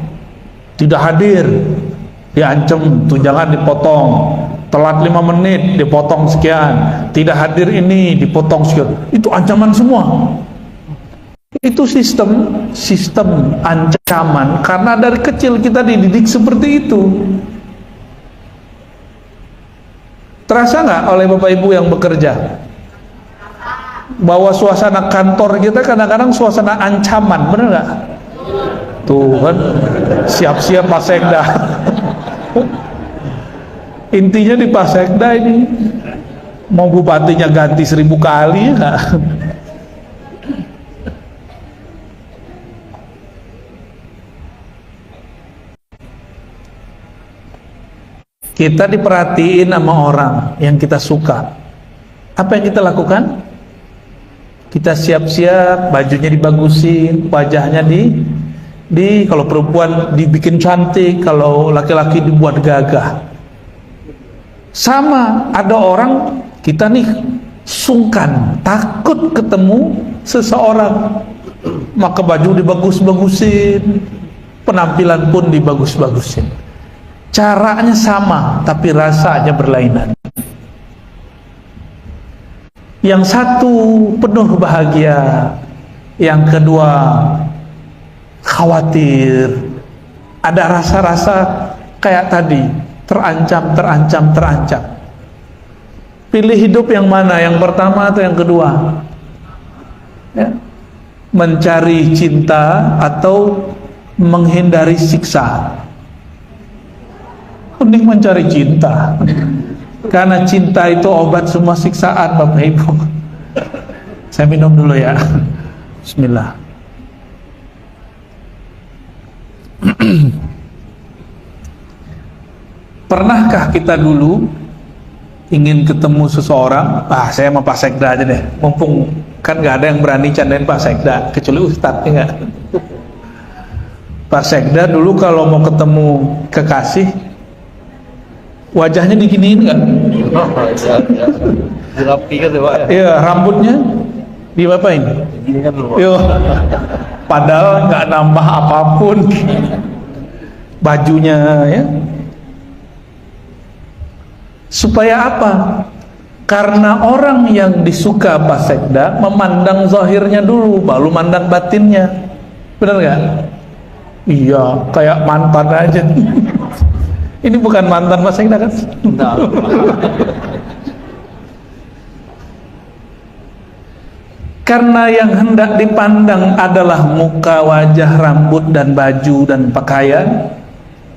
tidak hadir, diancam tunjangan dipotong, telat 5 menit dipotong sekian, tidak hadir ini dipotong sekian. Itu ancaman semua. Itu sistem ancaman, karena dari kecil kita dididik seperti itu. Terasa nggak oleh Bapak Ibu yang bekerja bahwa suasana kantor kita kadang-kadang suasana ancaman, bener nggak? Tuh kan, siap-siap Pak Sekda. Intinya di Pak Sekda ini mau bupatinya ganti 1000 kali ya. Kita diperhatiin sama orang yang kita suka. Apa yang kita lakukan? Kita siap-siap, bajunya dibagusin, wajahnya kalau perempuan dibikin cantik, kalau laki-laki dibuat gagah. Sama, ada orang kita nih sungkan, takut ketemu seseorang, maka baju dibagus-bagusin, penampilan pun dibagus-bagusin. Caranya sama, tapi rasanya berlainan. Yang satu penuh bahagia, yang kedua khawatir, ada rasa-rasa kayak tadi, terancam. Pilih hidup yang mana, yang pertama atau yang kedua? Ya. Mencari cinta atau menghindari siksa? Mending mencari cinta, karena cinta itu obat semua siksaan, Bapak Ibu. Saya minum dulu ya. Bismillah. Pernahkah kita dulu ingin ketemu seseorang? Saya sama Pak Sekda aja deh, mumpung kan gak ada yang berani candain Pak Sekda kecuali Ustadz, ya gak? Pak Sekda dulu kalau mau ketemu kekasih, wajahnya diginiin nggak? Dirapikan ya Pak ya? Iya, rambutnya diapain? Diginikan dulu Pak. Yo, padahal nggak nambah apapun bajunya ya. Supaya apa? Karena orang yang disuka Pak Sekda memandang zahirnya dulu, baru mandang batinnya. Benar nggak? Iya, kayak mantan aja. Ini bukan mantan Pak Sekda kan? Karena yang hendak dipandang adalah muka, wajah, rambut, dan baju, dan pakaian,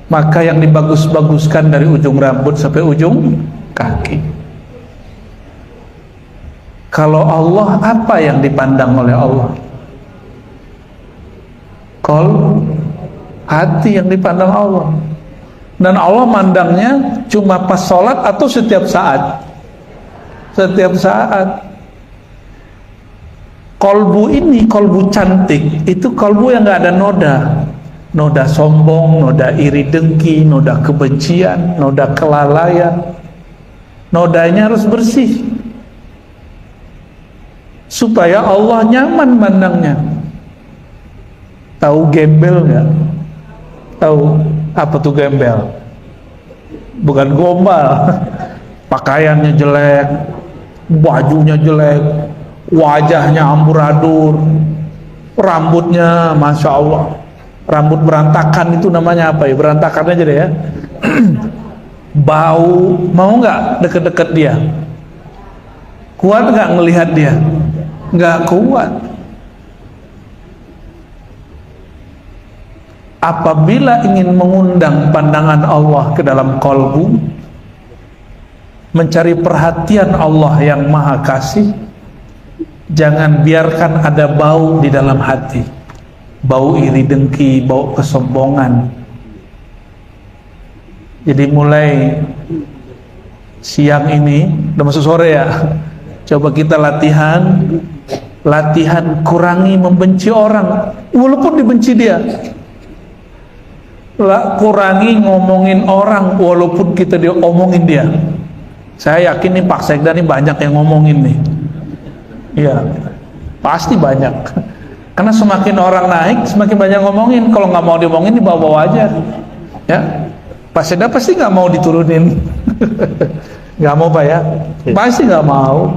maka yang dibagus-baguskan dari ujung rambut sampai ujung kaki. Kalau Allah, apa yang dipandang oleh Allah? Hati yang dipandang Allah. Dan Allah mandangnya cuma pas sholat atau setiap saat? Setiap saat. Kolbu ini, kolbu cantik, itu kolbu yang gak ada noda. Noda sombong, noda iri dengki, noda kebencian, noda kelalaian. Nodanya harus bersih, supaya Allah nyaman mandangnya. Tahu gembel gak? Tahu apa tuh gembel? Bukan gombal. Pakaiannya jelek, bajunya jelek, wajahnya amburadul, rambutnya masya Allah, rambut berantakan, itu namanya apa ya? Berantakan aja deh ya. Bau, mau nggak deket-deket dia? Kuat nggak ngelihat dia? Nggak kuat. Apabila ingin mengundang pandangan Allah ke dalam kolbu, mencari perhatian Allah yang maha kasih, jangan biarkan ada bau di dalam hati. Bau iri dengki, bau kesombongan. Jadi mulai siang ini, udah masuk sore ya, coba kita latihan kurangi membenci orang, walaupun dibenci dia. Kurangi ngomongin orang walaupun kita diomongin dia. Saya yakin nih Pak Sekda nih banyak yang ngomongin nih. Iya, pasti banyak. Karena semakin orang naik, semakin banyak ngomongin. Kalau nggak mau diomongin, dibawa-bawa aja. Ya, Pak Sekda pasti nggak mau diturunin. Nggak mau Pak ya? Pasti nggak mau.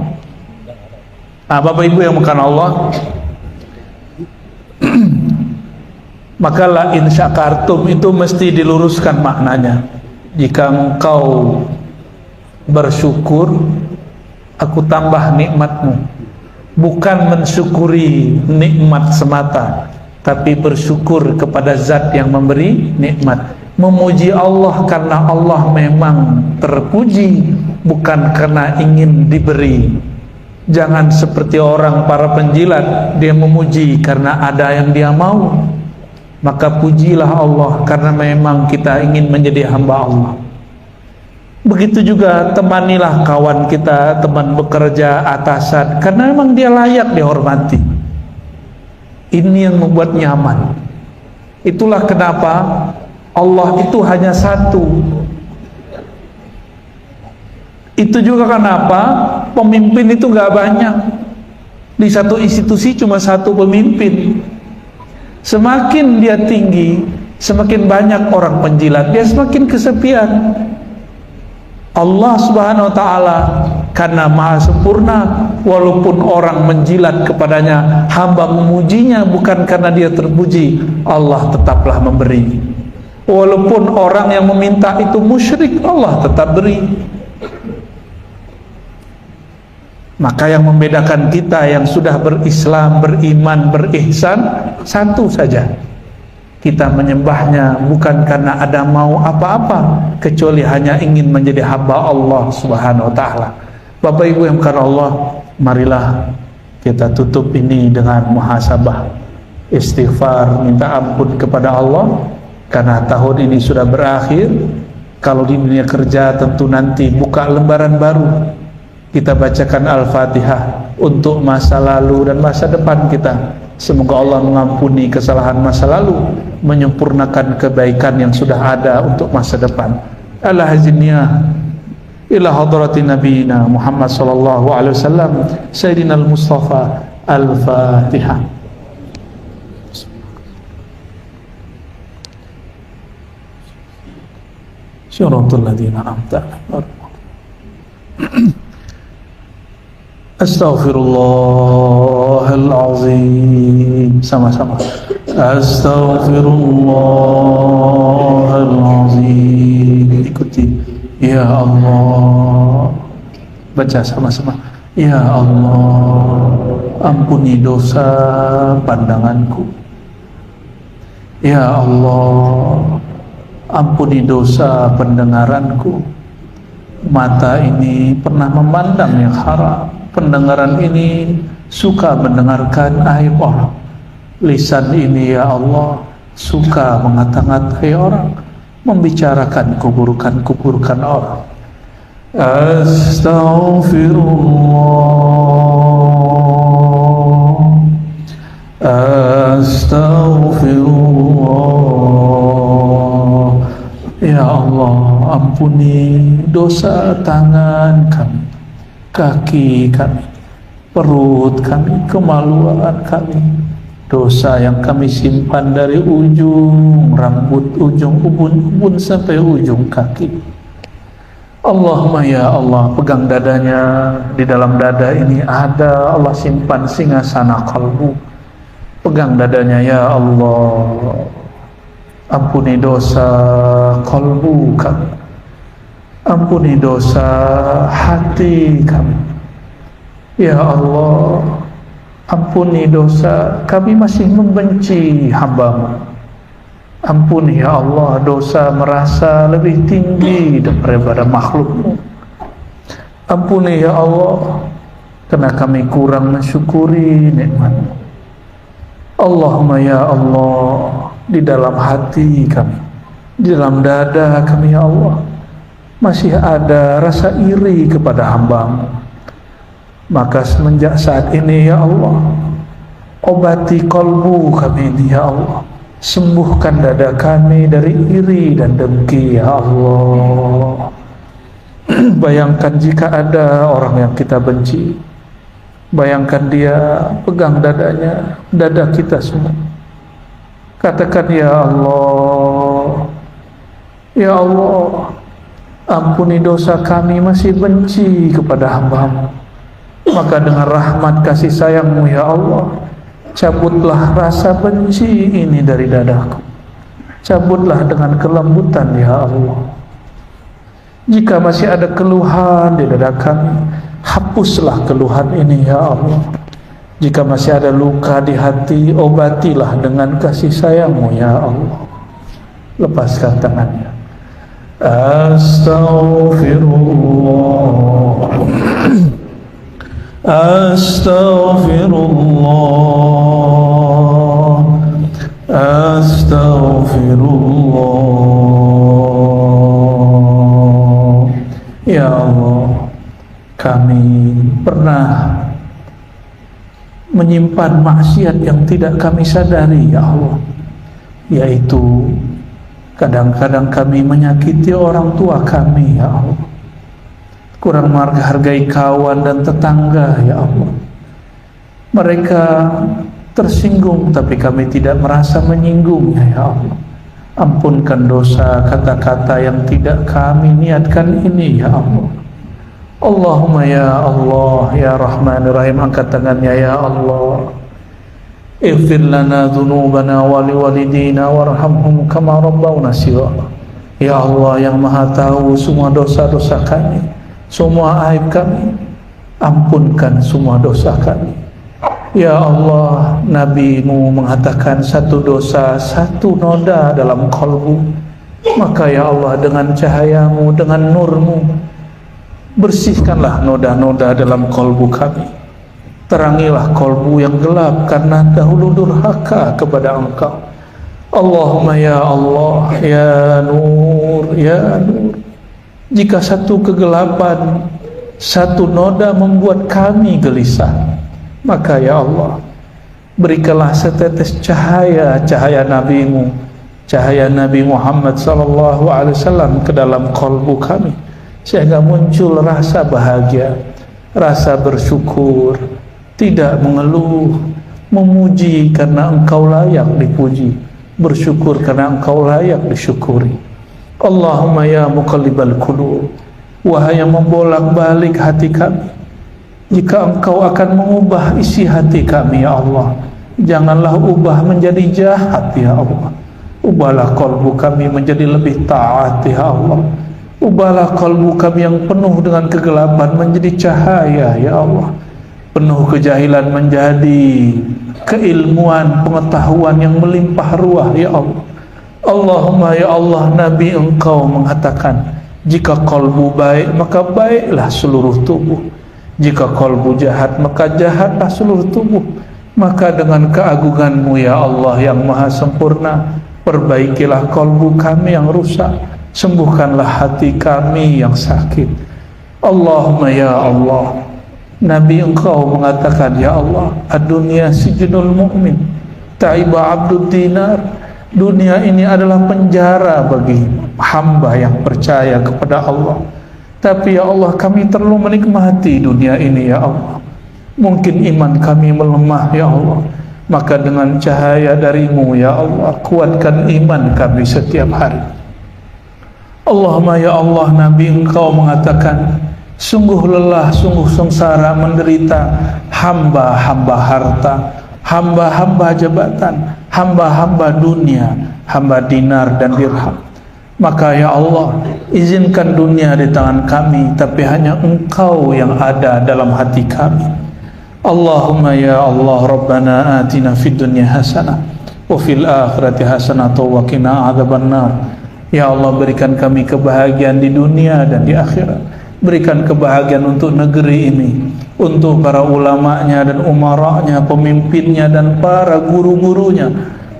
Nah Bapak Ibu yang makan Allah, maka la in syakartum itu mesti diluruskan maknanya. Jika engkau bersyukur, aku tambah nikmatmu. Bukan mensyukuri nikmat semata, tapi bersyukur kepada zat yang memberi nikmat. Memuji Allah karena Allah memang terpuji, bukan karena ingin diberi. Jangan seperti orang para penjilat, dia memuji karena ada yang dia mau. Maka pujilah Allah karena memang kita ingin menjadi hamba Allah. Begitu juga temanilah kawan kita, teman bekerja, atasan, karena memang dia layak dihormati. Ini yang membuat nyaman. Itulah kenapa Allah itu hanya satu. Itu juga kenapa pemimpin itu gak banyak. Di satu institusi cuma satu pemimpin. Semakin dia tinggi, semakin banyak orang penjilat, dia semakin kesepian. Allah Subhanahu wa ta'ala karena maha sempurna, walaupun orang menjilat kepadanya, hamba memujinya bukan karena dia terpuji, Allah tetaplah memberi. Walaupun orang yang meminta itu musyrik, Allah tetap beri. Maka yang membedakan kita yang sudah berislam, beriman, berihsan, satu saja. Kita menyembahnya bukan karena ada mau apa-apa, kecuali hanya ingin menjadi hamba Allah Subhanahu wa ta'ala. Bapak Ibu yang karena Allah, marilah kita tutup ini dengan muhasabah, istighfar, minta ampun kepada Allah, karena tahun ini sudah berakhir. Kalau di dunia kerja tentu nanti buka lembaran baru. Kita bacakan Al-Fatihah untuk masa lalu dan masa depan kita. Semoga Allah mengampuni kesalahan masa lalu, menyempurnakan kebaikan yang sudah ada untuk masa depan. Al-Haziniyah ila hadrati nabiyina Muhammad sallallahu alaihi wasallam Sayyidina al-Mustafa. Al-Fatihah. Syaratul ladzina an'amta alaihim. Astaghfirullahalazim. Sama-sama. Astaghfirullahalazim. Ikuti. Ya Allah. Baca sama-sama. Ya Allah, ampuni dosa pandanganku. Ya Allah, ampuni dosa pendengaranku. Mata ini pernah memandang yang haram, pendengaran ini suka mendengarkan aib orang, lisan ini ya Allah suka mengata-ngatai orang, membicarakan keburukan-keburukan orang. Astaghfirullah, astaghfirullah. Ya Allah, ampuni dosa tangan kami, kaki kami, perut kami, kemaluan kami, dosa yang kami simpan dari ujung rambut, ujung ubun-ubun sampai ujung kaki. Allahumma ya Allah, pegang dadanya. Di dalam dada ini ada Allah simpan singgasana kalbu. Pegang dadanya ya Allah. Ampuni dosa kalbu kami, ampuni dosa hati kami. Ya Allah, ampuni dosa kami masih membenci hamba-Mu. Ampuni ya Allah dosa merasa lebih tinggi daripada makhluk-Mu. Ampuni ya Allah karena kami kurang mensyukuri nikmat-Mu. Allahumma ya Allah, di dalam hati kami, di dalam dada kami ya Allah, masih ada rasa iri kepada hamba-Mu. Maka semenjak saat ini ya Allah, obati kalbu kami ini ya Allah, sembuhkan dada kami dari iri dan dengki ya Allah. Bayangkan jika ada orang yang kita benci, bayangkan dia pegang dadanya, dada kita semua. Katakan ya Allah, ya Allah, Ampuni dosa kami masih benci kepada hamba-Mu. Maka dengan rahmat kasih sayang-Mu ya Allah, cabutlah rasa benci ini dari dadaku. Cabutlah dengan kelembutan ya Allah. Jika masih ada keluhan di dada kami, hapuslah keluhan ini ya Allah. Jika masih ada luka di hati, obatilah dengan kasih sayang-Mu ya Allah. Lepaskan tangannya. Astaghfirullah. Astaghfirullah. Astaghfirullah. Ya Allah, kami pernah menyimpan maksiat yang tidak kami sadari ya Allah, yaitu kadang-kadang kami menyakiti orang tua kami ya Allah, kurang menghargai kawan dan tetangga ya Allah. Mereka tersinggung tapi kami tidak merasa menyinggungnya ya Allah. Ampunkan dosa kata-kata yang tidak kami niatkan ini ya Allah. Allahumma ya Allah ya Rahman Rahim, angkat tangannya ya Allah. Ighfir lana dhunubana wa liwalidina warhamhum kama rabbawna shighara. Ya Allah yang Maha tahu semua dosa-dosa kami, semua aib kami, ampunkan semua dosa kami. Ya Allah, Nabi-Mu mengatakan satu dosa, satu noda dalam kalbu. Maka ya Allah, dengan cahaya-Mu, dengan nur-Mu, bersihkanlah noda-noda dalam kalbu kami. Terangilah kalbu yang gelap karena dahulu durhaka kepada Engkau. Allahumma ya Allah, ya Nur, ya Nur. Jika satu kegelapan, satu noda membuat kami gelisah, maka ya Allah, berikanlah setetes cahaya, cahaya Nabi-Mu, cahaya Nabi Muhammad SAW ke dalam kalbu kami, sehingga muncul rasa bahagia, rasa bersyukur, tidak mengeluh, memuji karena Engkau layak dipuji, bersyukur karena Engkau layak disyukuri. Allahumma ya muqallibal qulub, wahai yang membolak-balik hati kami, jika Engkau akan mengubah isi hati kami ya Allah, janganlah ubah menjadi jahat ya Allah. Ubahlah kalbu kami menjadi lebih taat ya Allah. Ubahlah kalbu kami yang penuh dengan kegelapan menjadi cahaya ya Allah. Penuh kejahilan menjadi keilmuan, pengetahuan yang melimpah ruah ya Allah. Allahumma ya Allah, Nabi Engkau mengatakan, jika kalbu baik maka baiklah seluruh tubuh, jika kalbu jahat maka jahatlah seluruh tubuh. Maka dengan keagungan-Mu ya Allah yang maha sempurna, perbaikilah kalbu kami yang rusak, sembuhkanlah hati kami yang sakit. Allahumma ya Allah, Nabi Engkau mengatakan ya Allah, ad-dunya sijnul mu'min, ta'iba abdud dinar. Dunia ini adalah penjara bagi hamba yang percaya kepada Allah. Tapi ya Allah, kami terlalu menikmati dunia ini ya Allah. Mungkin iman kami melemah ya Allah. Maka dengan cahaya dari-Mu ya Allah, kuatkan iman kami setiap hari. Allahumma ya Allah, Nabi Engkau mengatakan, sungguh lelah, sungguh sengsara menderita hamba-hamba harta, hamba-hamba jabatan, hamba-hamba dunia, hamba dinar dan dirham. Maka ya Allah, izinkan dunia di tangan kami, tapi hanya Engkau yang ada dalam hati kami. Allahumma ya Allah, Rabbana atina fid dunya hasanah wa fil akhirati hasanah wa qina adzabannar. Ya Allah, berikan kami kebahagiaan di dunia dan di akhirat. Berikan kebahagiaan untuk negeri ini, untuk para ulamanya dan umaranya, pemimpinnya dan para guru-gurunya,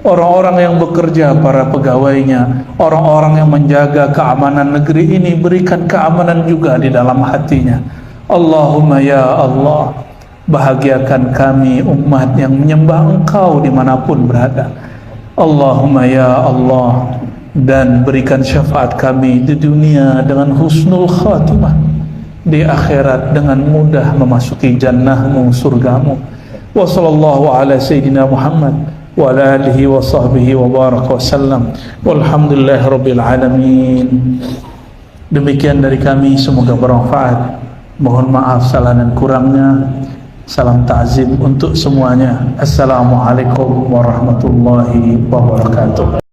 orang-orang yang bekerja, para pegawainya, orang-orang yang menjaga keamanan negeri ini. Berikan keamanan juga di dalam hatinya. Allahumma ya Allah, bahagiakan kami umat yang menyembah Engkau dimanapun berada. Allahumma ya Allah, dan berikan syafaat kami di dunia dengan husnul khatimah, di akhirat dengan mudah memasuki jannah-Mu, surga-Mu. Wa sallallahu ala sayyidina Muhammad wa ala alihi wa sahbihi wa baraka wa sallam. Walhamdulillahi rabbil alamin. Demikian dari kami, semoga bermanfaat. Mohon maaf salah dan kurangnya. Salam ta'zim untuk semuanya. Assalamualaikum warahmatullahi wabarakatuh.